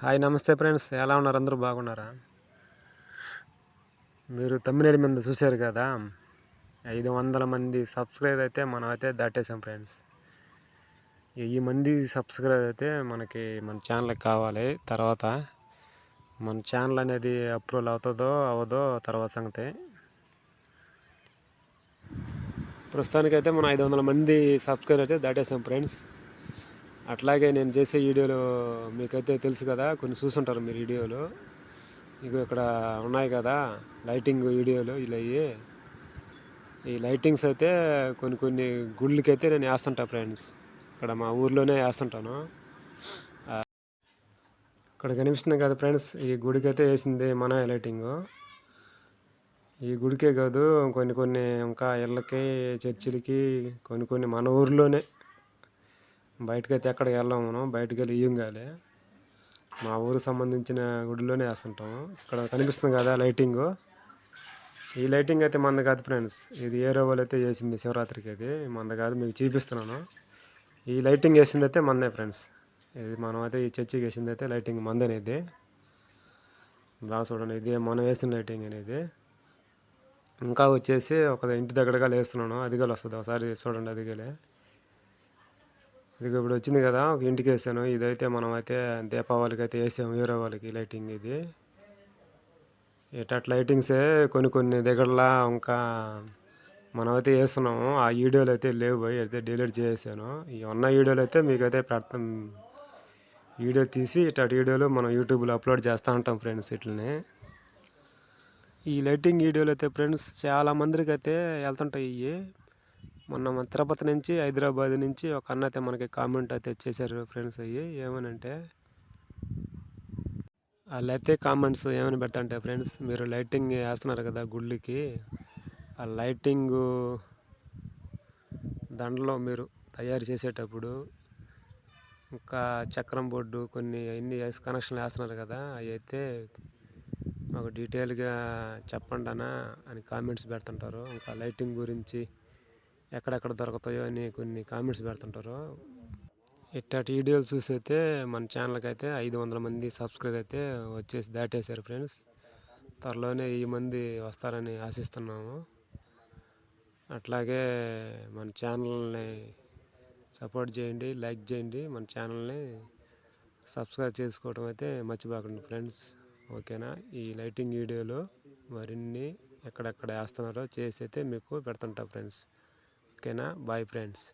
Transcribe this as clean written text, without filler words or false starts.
Hi నమస్తే friends, ఎలా ఉన్నారు? అందరూ బాగున్నారా? మీరు తమ్మినేని మీద చూశారు కదా, 500 మంది సబ్స్క్రైబర్ అయితే మనం అయితే దాటేసాం ఫ్రెండ్స్. 1000 మంది సబ్స్క్రైబర్ అయితే మన ఛానల్కి కావాలి. తర్వాత మన ఛానల్ అనేది అప్రూవల్ అవుతుందో అవదో తర్వాత సంగతి. ప్రస్తుతానికైతే మనం 500 మంది సబ్స్క్రైబర్ అయితే దాటేసాం ఫ్రెండ్స్. అట్లాగే నేను చేసే వీడియోలు మీకైతే తెలుసు కదా, కొన్ని చూసుంటారు మీరు వీడియోలు. ఇక ఇక్కడ ఉన్నాయి కదా లైటింగ్ వీడియోలు, ఇలా ఈ లైటింగ్స్ అయితే కొన్ని గుళ్ళకైతే నేను వేస్తుంటా ఫ్రెండ్స్. ఇక్కడ మా ఊర్లోనే వేస్తుంటాను. ఇక్కడ కనిపిస్తుంది కదా ఫ్రెండ్స్, ఈ గుడికి అయితే వేసింది మన లైటింగ్. ఈ గుడికే కాదు, కొన్ని ఇంకా ఇళ్ళకి, చర్చిలకి, కొన్ని మన ఊర్లోనే. బయటకైతే ఎక్కడికి వెళ్ళాము, మనం బయటకు వెళ్ళి ఇయ్యంగాలి. మా ఊరికి సంబంధించిన గుడిలోనే వేస్తుంటాము. ఇక్కడ కనిపిస్తుంది కదా లైటింగు. ఈ లైటింగ్ అయితే మంద కాదు ఫ్రెండ్స్, ఇది ఏరో వాళ్ళు అయితే వేసింది శివరాత్రికి. అది మంద కాదు, మీకు చూపిస్తున్నాను. ఈ లైటింగ్ వేసింది అయితే మందే ఫ్రెండ్స్. ఇది మనం అయితే ఈ చర్చికి వేసింది అయితే లైటింగ్ మందనేది. బాగా చూడండి, ఇది మనం వేసిన లైటింగ్ అనేది. ఇంకా వచ్చేసి ఒక ఇంటి దగ్గరగా వేస్తున్నాను, అదిగలు వస్తుంది, ఒకసారి చూడండి. అదిగలే ఇది ఇప్పుడు వచ్చింది కదా, ఒక ఇంటికి వేసాను. ఇదైతే మనం అయితే దీపావళికి అయితే వేసాము, వేరే వాళ్ళకి లైటింగ్. ఇది ఇట్లా లైటింగ్సే కొన్ని దగ్గరలా ఇంకా మనమైతే వేస్తున్నాము. ఆ వీడియోలు అయితే లేవు, అయితే డిలీట్ చేసాను. ఈ ఉన్న వీడియోలు అయితే మీకైతే పెడతాం. వీడియో తీసి ఇట్లాంటి వీడియోలు మనం యూట్యూబ్లో అప్లోడ్ చేస్తూ ఉంటాం ఫ్రెండ్స్. ఇట్లనే ఈ లైటింగ్ వీడియోలు అయితే ఫ్రెండ్స్ చాలా మందికి అయితే వెళ్తుంటాయి. మన తిరుపతి నుంచి, హైదరాబాద్ నుంచి ఒక అన్న అయితే మనకి కామెంట్ అయితే చేశారు ఫ్రెండ్స్. ఏమనంటే, వాళ్ళైతే కామెంట్స్ ఏమని పెడతాంటే ఫ్రెండ్స్, మీరు లైటింగ్ వేస్తున్నారు కదా గుళ్ళకి, ఆ లైటింగు దండలో మీరు తయారు చేసేటప్పుడు ఇంకా చక్రం బోర్డు కొన్ని అన్ని కనెక్షన్లు వేస్తున్నారు కదా, అవి అయితే మాకు డీటెయిల్గా చెప్పండి అన్న అని కామెంట్స్ పెడుతుంటారు. ఇంకా లైటింగ్ గురించి ఎక్కడెక్కడ దొరుకుతాయో అని కొన్ని కామెంట్స్ పెడుతుంటారు. ఇట్లాంటి వీడియోలు చూసి అయితే మన ఛానల్కి అయితే 500 మంది సబ్స్క్రైబ్ అయితే వచ్చేసి దాటేశారు ఫ్రెండ్స్. త్వరలోనే 1000 మంది వస్తారని ఆశిస్తున్నాము. అట్లాగే మన ఛానల్ని సపోర్ట్ చేయండి, లైక్ చేయండి, మన ఛానల్ని సబ్స్క్రైబ్ చేసుకోవడం అయితే మర్చిపోకండి ఫ్రెండ్స్. ఓకేనా? ఈ లైటింగ్ వీడియోలు మరిన్ని ఎక్కడెక్కడ వేస్తున్నారో చేసి అయితే మీకు పెడుతుంటా ఫ్రెండ్స్. ఓకేనా? Bye friends.